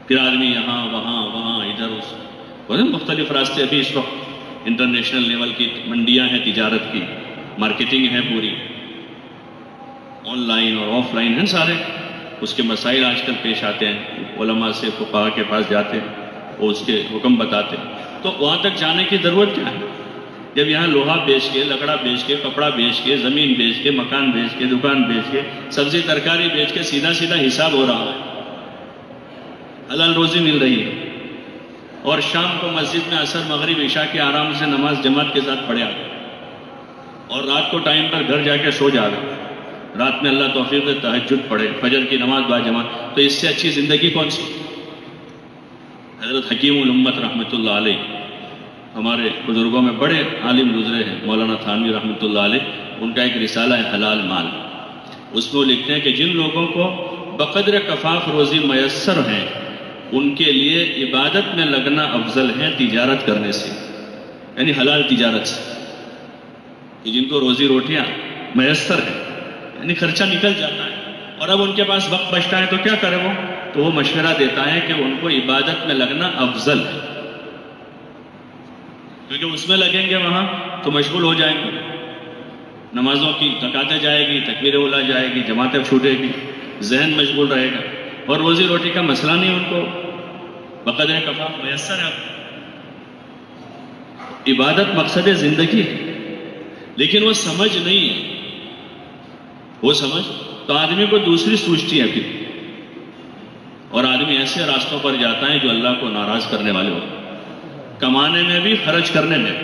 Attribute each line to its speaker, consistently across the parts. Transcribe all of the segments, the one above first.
Speaker 1: پھر آدمی یہاں وہاں ادھر مختلف راستے. ابھی اس وقت انٹرنیشنل لیول کی منڈیاں ہیں تجارت کی، مارکیٹنگ ہے پوری، آن لائن اور آف لائن ہیں سارے. اس کے مسائل آج کل پیش آتے ہیں، علماء سے فقہاء کے پاس جاتے ہیں، وہ اس کے حکم بتاتے ہیں. تو وہاں تک جانے کی ضرورت کیا ہے جب یہاں لوہا بیچ کے، لکڑا بیچ کے، کپڑا بیچ کے، زمین بیچ کے، مکان بیچ کے، دکان بیچ کے، سبزی ترکاری بیچ کے سیدھا حساب ہو رہا ہے، حلال روزی مل رہی ہے. اور شام کو مسجد میں عصر مغرب عشاء کی آرام سے نماز جماعت کے ساتھ پڑھے آگے، اور رات کو ٹائم پر گھر جا کے سو جا گئے. رات میں اللہ توفیق دے تہجد پڑھے، فجر کی نماز با جماعت. تو اس سے اچھی زندگی کون سی؟ حضرت حکیم الامت رحمۃ اللہ علیہ، ہمارے بزرگوں میں بڑے عالم گزرے ہیں، مولانا تھانوی رحمۃ اللہ علیہ، ان کا ایک رسالہ ہے حلال مال. اس میں وہ لکھتے ہیں کہ جن لوگوں کو بقدر کفاف روزی میسر ہیں ان کے لیے عبادت میں لگنا افضل ہے تجارت کرنے سے، یعنی حلال تجارت سے. کہ جن کو روزی روٹیاں میسر ہیں، یعنی خرچہ نکل جاتا ہے، اور اب ان کے پاس وقت بچتا ہے تو کیا کرے وہ؟ تو وہ مشورہ دیتا ہے کہ ان کو عبادت میں لگنا افضل ہے، کیونکہ اس میں لگیں گے وہاں تو مشغول ہو جائیں گے، نمازوں کی تکاتے جائے گی، تکبیر اولا جائے گی، جماعتیں چھوٹے گی، ذہن مشغول رہے گا، اور روزی روٹی کا مسئلہ نہیں ان کو بقدر کفاف میسر ہے. عبادت مقصد زندگی ہے، لیکن وہ سمجھ نہیں ہے. وہ سمجھ تو آدمی کو دوسری سوچتی ہے پھر، اور آدمی ایسے راستوں پر جاتا ہے جو اللہ کو ناراض کرنے والے ہوتے ہیں. کمانے میں بھی، خرچ کرنے میں،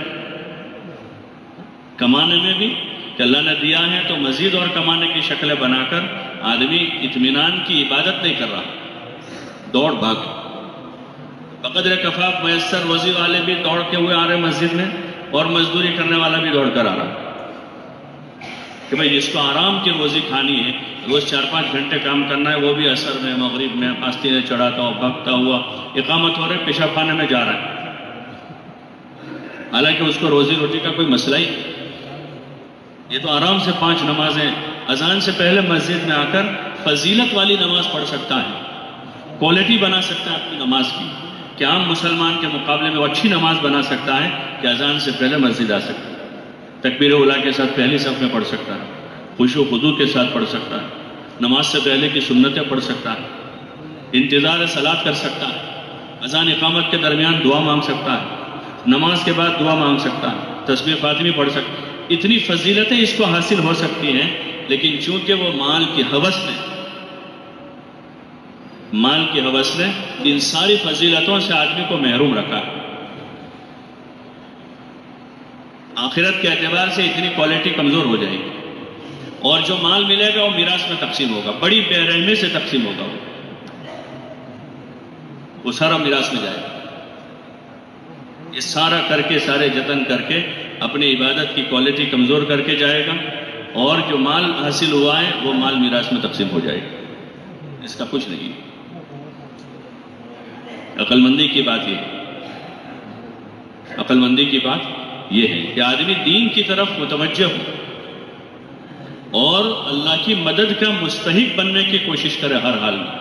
Speaker 1: کمانے میں بھی کہ اللہ نے دیا ہے تو مزید اور کمانے کی شکلیں بنا کر آدمی اطمینان کی عبادت نہیں کر رہا، دوڑ بھاگ. بقدر کفاف میسر روزی والے بھی دوڑ کے ہوئے آ رہے مسجد میں، اور مزدوری کرنے والا بھی دوڑ کر آ رہا کہ بھئی جس کو آرام کی روزی کھانی ہے، روز 4-5 گھنٹے کام کرنا ہے، وہ بھی عصر میں، مغرب میں آستینیں چڑھاتا ہوا، بھگتا ہوا، اقامت ہو رہے، پیشاب خانے میں جا رہا ہے، حالانکہ اس کو روزی روٹی کا کوئی مسئلہ ہی نہیں. یہ تو آرام سے 5 نمازیں اذان سے پہلے مسجد میں آ کر فضیلت والی نماز پڑھ سکتا ہے، کوالٹی بنا سکتا ہے اپنی نماز کی، کہ عام مسلمان کے مقابلے میں وہ اچھی نماز بنا سکتا ہے کہ اذان سے پہلے مسجد آ سکتا ہے، تکبیر اولا کے ساتھ پہلی صف میں پڑھ سکتا ہے، خشوع و خضوع کے ساتھ پڑھ سکتا ہے، نماز سے پہلے کی سنتیں پڑھ سکتا ہے، انتظار صلاۃ کر سکتا ہے، اذان اقامت کے درمیان دعا مانگ سکتا ہے، نماز کے بعد دعا مانگ سکتا ہے، تسبیح فاطمی پڑھ سکتا ہے. اتنی فضیلتیں اس کو حاصل ہو سکتی ہیں، لیکن چونکہ وہ مال کی ہوس نے ان ساری فضیلتوں سے آدمی کو محروم رکھا ہے. آخرت کے اعتبار سے اتنی کوالٹی کمزور ہو جائے گی، اور جو مال ملے گا وہ میراث میں تقسیم ہوگا، بڑی بے رحمی سے تقسیم ہوگا، وہ سارا میراث میں جائے گا. یہ سارا کر کے، سارے جتن کر کے اپنی عبادت کی کوالٹی کمزور کر کے جائے گا، اور جو مال حاصل ہوا ہے وہ مال میراث میں تقسیم ہو جائے گا. اس کا کچھ نہیں. عقل مندی کی بات یہ ہے، عقل مندی کی بات یہ ہے کہ آدمی دین کی طرف متوجہ ہو اور اللہ کی مدد کا مستحق بننے کی کوشش کرے ہر حال میں،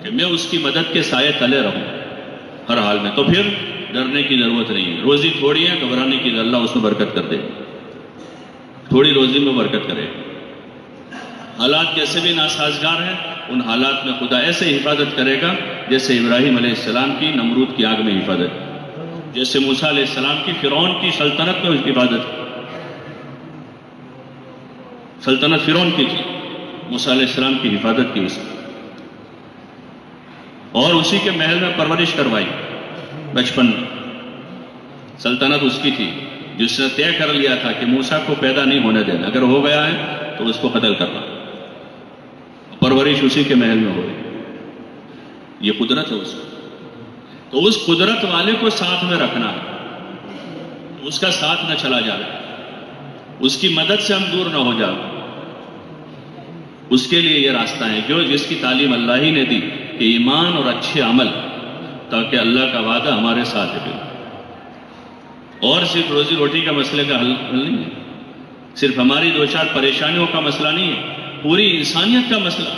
Speaker 1: کہ میں اس کی مدد کے سائے تلے رہوں ہر حال میں. تو پھر ڈرنے کی ضرورت نہیں ہے. روزی تھوڑی ہے، گھبرانے کی، اللہ اس میں برکت کر دے، تھوڑی روزی میں برکت کرے. حالات کیسے بھی ناسازگار ہیں، ان حالات میں خدا ایسے حفاظت کرے گا جیسے ابراہیم علیہ السلام کی نمرود کی آگ میں حفاظت، جیسے موسیٰ علیہ السلام کی فرعون کی سلطنت میں اس کی حفاظت. سلطنت فرعون کی تھی، موسیٰ علیہ السلام کی حفاظت کی اس نے، اور اسی کے محل میں پرورش کروائی بچپن میں. سلطنت اس کی تھی، جس نے طے کر لیا تھا کہ موسیٰ کو پیدا نہیں ہونے دینا، اگر ہو گیا ہے تو اس کو قتل کرنا. پرورش اسی کے محل میں ہو گئی. یہ قدرت ہے اس کی. تو اس قدرت والے کو ساتھ میں رکھنا ہے، اس کا ساتھ نہ چلا جائے، اس کی مدد سے ہم دور نہ ہو جائیں. اس کے لیے یہ راستہ ہے جس کی تعلیم اللہ ہی نے دی، کہ ایمان اور اچھے عمل، تاکہ اللہ کا وعدہ ہمارے ساتھ ہے. اور صرف روزی روٹی کا مسئلے کا حل نہیں ہے، صرف ہماری 2-4 پریشانیوں کا مسئلہ نہیں ہے، پوری انسانیت کا مسئلہ،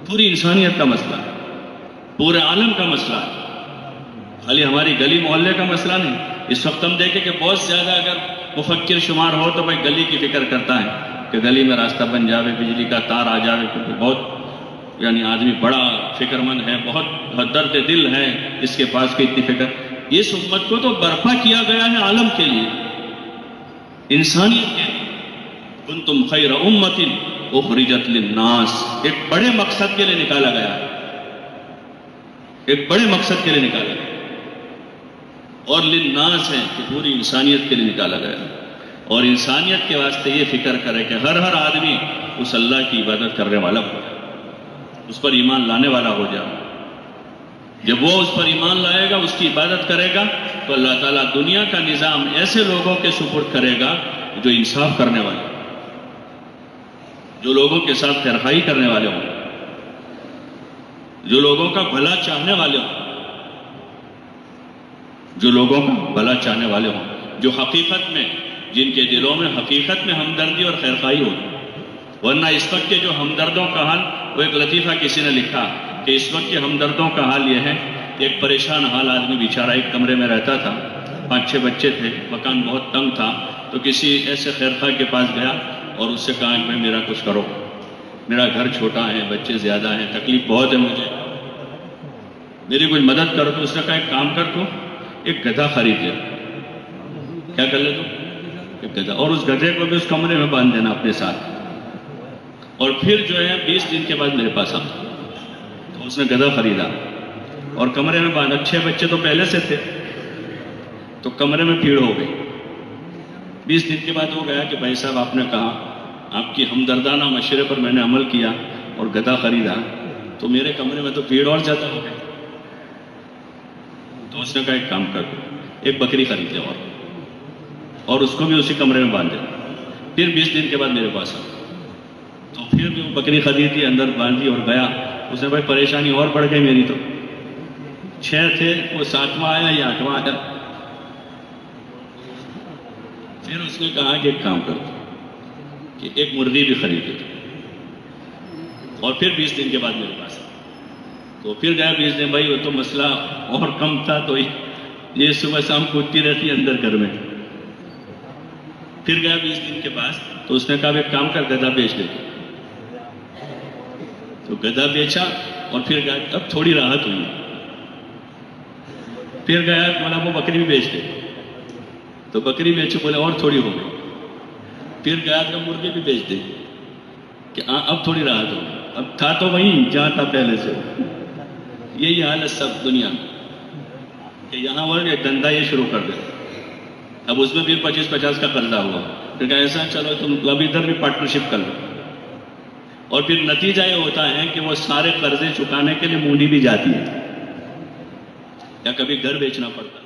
Speaker 1: پوری انسانیت کا مسئلہ. پورے عالم کا مسئلہ ہے، خالی ہماری گلی محلے کا مسئلہ نہیں۔ اس وقت ہم دیکھیں کہ بہت زیادہ اگر مفکر شمار ہو تو بھائی گلی کی فکر کرتا ہے کہ گلی میں راستہ بن جاوے، بجلی کا تار آ جاوے، کیونکہ بہت یعنی آدمی بڑا فکر مند ہے، بہت درد دل ہے اس کے پاس کی اتنی فکر۔ اس امت کو تو برپا کیا گیا ہے عالم کے لیے، انسانیت کے لیے۔ کنتم خیر امت اخرجت للناس، ایک بڑے مقصد کے لیے نکالا گیا ہے، ایک بڑے مقصد کے لیے نکالا گیا، اور للناس ہے کہ پوری انسانیت کے لیے نکالا گیا ہے۔ اور انسانیت کے واسطے یہ فکر کرے کہ ہر آدمی اس اللہ کی عبادت کرنے والا ہو جائے، اس پر ایمان لانے والا ہو جائے۔ جب وہ اس پر ایمان لائے گا، اس کی عبادت کرے گا، تو اللہ تعالیٰ دنیا کا نظام ایسے لوگوں کے سپرد کرے گا جو انصاف کرنے والے، جو لوگوں کے ساتھ خیرخواہی کرنے والے ہوں، جو لوگوں کا بھلا چاہنے والے ہوں، جو لوگوں کا بھلا چاہنے والے ہوں، جو حقیقت میں، جن کے دلوں میں حقیقت میں ہمدردی اور خیرخواہی ہو۔ ورنہ اس وقت کے جو ہمدردوں کا حال، وہ ایک لطیفہ کسی نے لکھا کہ اس وقت کے ہمدردوں کا حال یہ ہے کہ ایک پریشان حال آدمی بیچارہ ایک کمرے میں رہتا تھا، 5-6 بچے تھے، مکان بہت تنگ تھا، تو کسی ایسے خیرخواہ کے پاس گیا اور اس سے کہا کہ بھائی میرا کچھ کرو، میرا گھر چھوٹا ہے، بچے زیادہ ہیں، تکلیف بہت ہے مجھے، میری کوئی مدد کرو۔ تو اس نے کہا ایک کام کر، تو ایک گدھا خرید لے۔ کیا کر لے تو؟ ایک گدھا، اور اس گدھے کو بھی اس کمرے میں باندھ دینا اپنے ساتھ، اور پھر جو ہے 20 دن کے بعد میرے پاس آ۔ تو اس نے گدھا خریدا اور کمرے میں باندھا۔ 6 بچے تو پہلے سے تھے، تو کمرے میں بھیڑ ہو گئی۔ 20 دن کے بعد وہ گیا کہ بھائی صاحب آپ نے کہا، آپ کی ہمدردانہ مشورے پر میں نے عمل کیا اور گدھا خریدا، تو میرے کمرے میں تو بھیڑ اور زیادہ ہو گئی۔ تو اس نے کہا ایک کام کر، ایک بکری خرید لے اور اس کو بھی اسی کمرے میں باندھ دے۔ پھر 20 دن کے بعد میرے پاس آ، تو پھر بھی وہ بکری خریدی، اندر باندھی اور گیا۔ اس نے بھائی پریشانی اور بڑھ گئی میری، تو 6 تھے، وہ 7واں آیا یا 8واں آیا۔ پھر اس نے کہا کہ ایک کام کر کہ ایک مرغی بھی خرید لے، اور پھر 20 دن کے بعد میرے پاس آ۔ تو پھر گیا 20 دن، بھائی وہ تو مسئلہ اور کم تھا، تو یہ صبح شام کودتی رہتی اندر گھر میں۔ پھر گیا 20 دن کے بعد، تو اس نے کہا ایک کام کر، گدھا بیچ دے۔ تو گدھا بیچا اور پھر گیا، اب تھوڑی راحت ہوئی۔ پھر گیا بولا وہ بکری بھی بیچ دے، تو بکری بیچو، بولے اور تھوڑی ہو گئی۔ پھر گیا کہ مرغی بھی بیچ دے، کہ اب تھوڑی راحت ہوگی، اب تھا تو وہیں جہاں تھا پہلے سے۔ یہی حال ہے سب دنیا میں، کہ یہاں وہ دھندا یہ شروع کر دے، اب اس میں بھی 25-50 کا قرضہ ہوا، پھر کہ ایسا چلو تم اب ادھر بھی پارٹنرشپ کر لو، اور پھر نتیجہ یہ ہوتا ہے کہ وہ سارے قرضے چکانے کے لیے مونڈی بھی جاتی ہے، یا کبھی گھر بیچنا پڑتا ہے۔